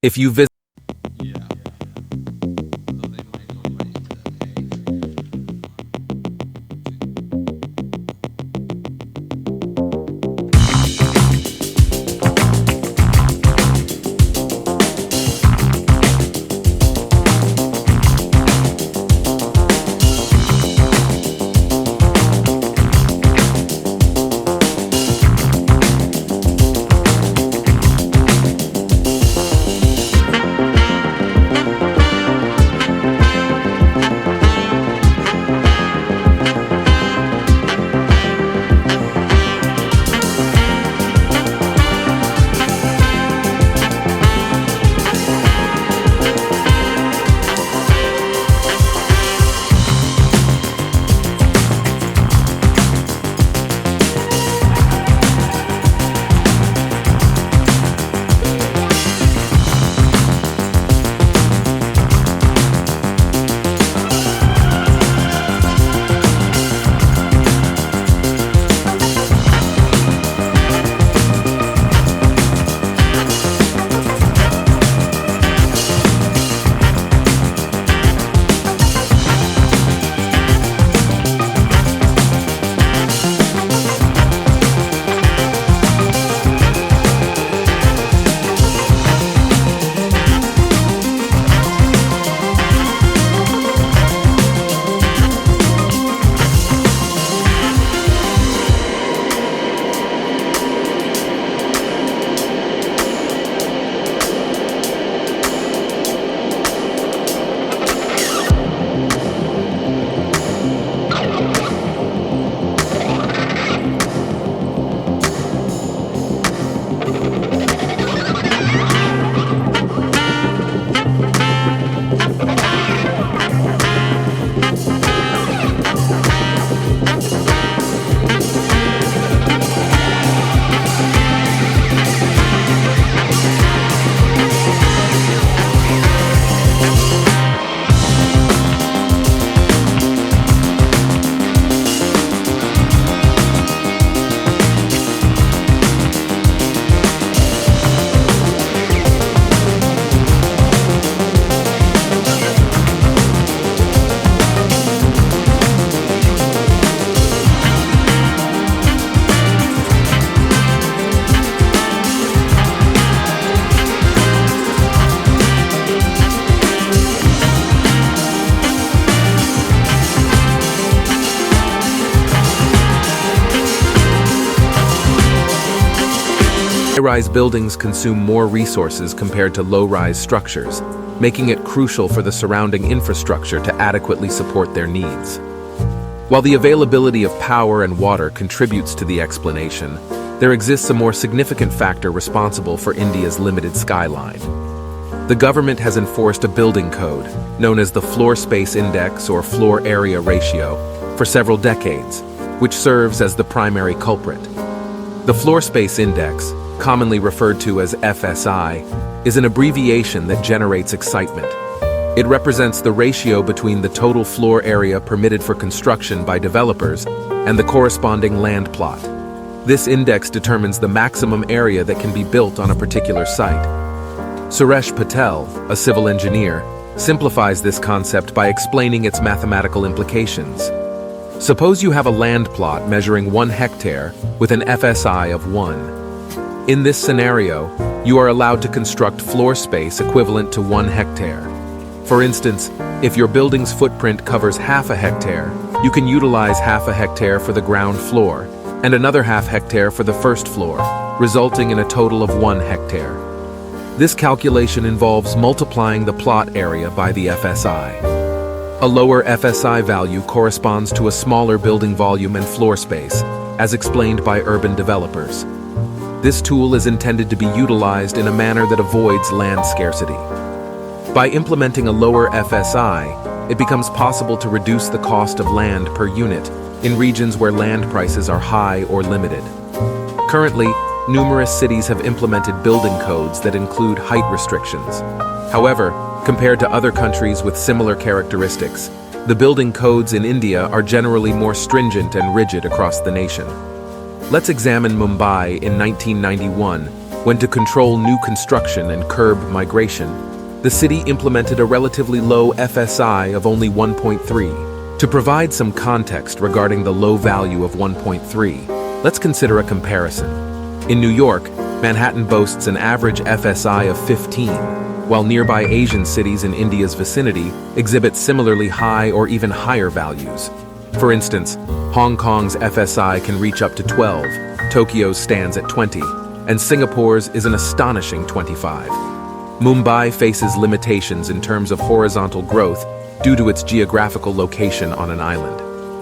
If you visit Yeah. So they might go right to A. High-rise buildings consume more resources compared to low-rise structures, making it crucial for the surrounding infrastructure to adequately support their needs. While the availability of power and water contributes to the explanation, there exists a more significant factor responsible for India's limited skyline. The government has enforced a building code, known as the Floor Space Index or Floor Area Ratio, for several decades, which serves as the primary culprit. The Floor Space Index, commonly referred to as FSI, is an abbreviation that generates excitement. It represents the ratio between the total floor area permitted for construction by developers and the corresponding land plot. This index determines the maximum area that can be built on a particular site. Suresh Patel, a civil engineer, simplifies this concept by explaining its mathematical implications. Suppose you have a land plot measuring 1 hectare with an FSI of 1. In this scenario, you are allowed to construct floor space equivalent to 1 hectare. For instance, if your building's footprint covers half a hectare, you can utilize half a hectare for the ground floor and another half hectare for the first floor, resulting in a total of 1 hectare. This calculation involves multiplying the plot area by the FSI. A lower FSI value corresponds to a smaller building volume and floor space, as explained by urban developers. This tool is intended to be utilized in a manner that avoids land scarcity. By implementing a lower FSI, it becomes possible to reduce the cost of land per unit in regions where land prices are high or limited. Currently, numerous cities have implemented building codes that include height restrictions. However, compared to other countries with similar characteristics, the building codes in India are generally more stringent and rigid across the nation. Let's examine Mumbai in 1991, when to control new construction and curb migration, the city implemented a relatively low FSI of only 1.3. To provide some context regarding the low value of 1.3, let's consider a comparison. In New York, Manhattan boasts an average FSI of 15, while nearby Asian cities in India's vicinity exhibit similarly high or even higher values. For instance, Hong Kong's FSI can reach up to 12, Tokyo's stands at 20, and Singapore's is an astonishing 25. Mumbai faces limitations in terms of horizontal growth due to its geographical location on an island.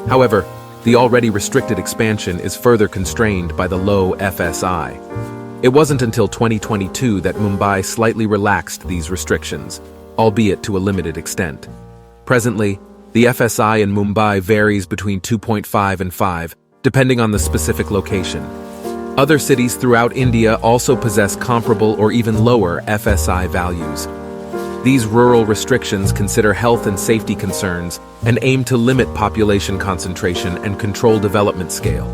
However, the already restricted expansion is further constrained by the low FSI. It wasn't until 2022 that Mumbai slightly relaxed these restrictions, albeit to a limited extent. Presently, the FSI in Mumbai varies between 2.5 and 5, depending on the specific location. Other cities throughout India also possess comparable or even lower FSI values. These rural restrictions consider health and safety concerns and aim to limit population concentration and control development scale.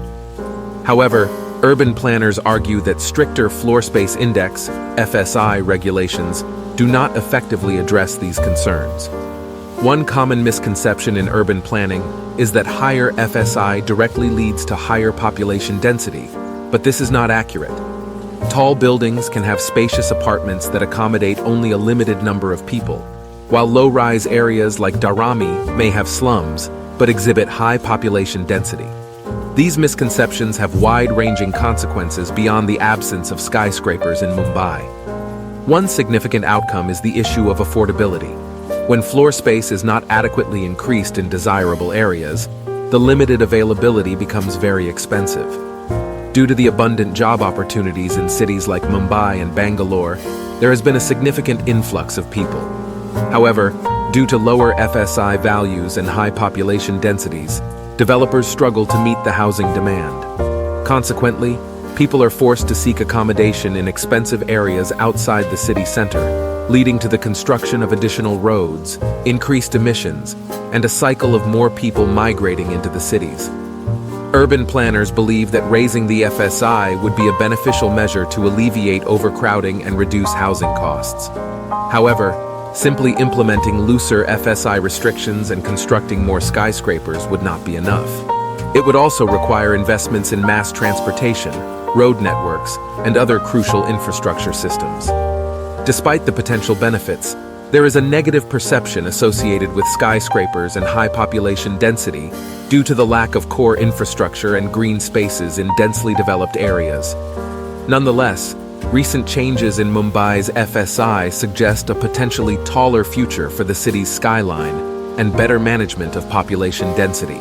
However, urban planners argue that stricter floor space index (FSI) regulations do not effectively address these concerns. One common misconception in urban planning is that higher FSI directly leads to higher population density, but this is not accurate. Tall buildings can have spacious apartments that accommodate only a limited number of people, while low-rise areas like Dharami may have slums but exhibit high population density. These misconceptions have wide-ranging consequences beyond the absence of skyscrapers in Mumbai. One significant outcome is the issue of affordability. When floor space is not adequately increased in desirable areas, the limited availability becomes very expensive. Due to the abundant job opportunities in cities like Mumbai and Bangalore, there has been a significant influx of people. However, due to lower FSI values and high population densities, developers struggle to meet the housing demand. Consequently, people are forced to seek accommodation in expensive areas outside the city center, leading to the construction of additional roads, increased emissions, and a cycle of more people migrating into the cities. Urban planners believe that raising the FSI would be a beneficial measure to alleviate overcrowding and reduce housing costs. However, simply implementing looser FSI restrictions and constructing more skyscrapers would not be enough. It would also require investments in mass transportation, road networks, and other crucial infrastructure systems. Despite the potential benefits, there is a negative perception associated with skyscrapers and high population density due to the lack of core infrastructure and green spaces in densely developed areas. Nonetheless, recent changes in Mumbai's FSI suggest a potentially taller future for the city's skyline and better management of population density.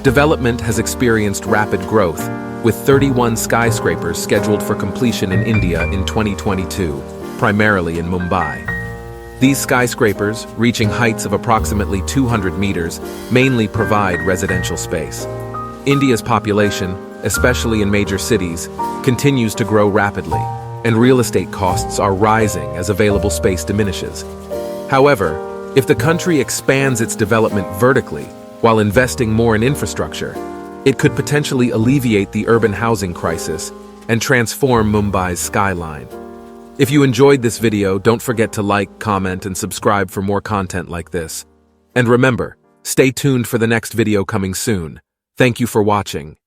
Development has experienced rapid growth, with 31 skyscrapers scheduled for completion in India in 2022, primarily in Mumbai. These skyscrapers, reaching heights of approximately 200 meters, mainly provide residential space. India's population, especially in major cities, continues to grow rapidly, and real estate costs are rising as available space diminishes. However, if the country expands its development vertically while investing more in infrastructure, it could potentially alleviate the urban housing crisis and transform Mumbai's skyline. If you enjoyed this video, don't forget to like, comment, and subscribe for more content like this. And remember, stay tuned for the next video coming soon. Thank you for watching.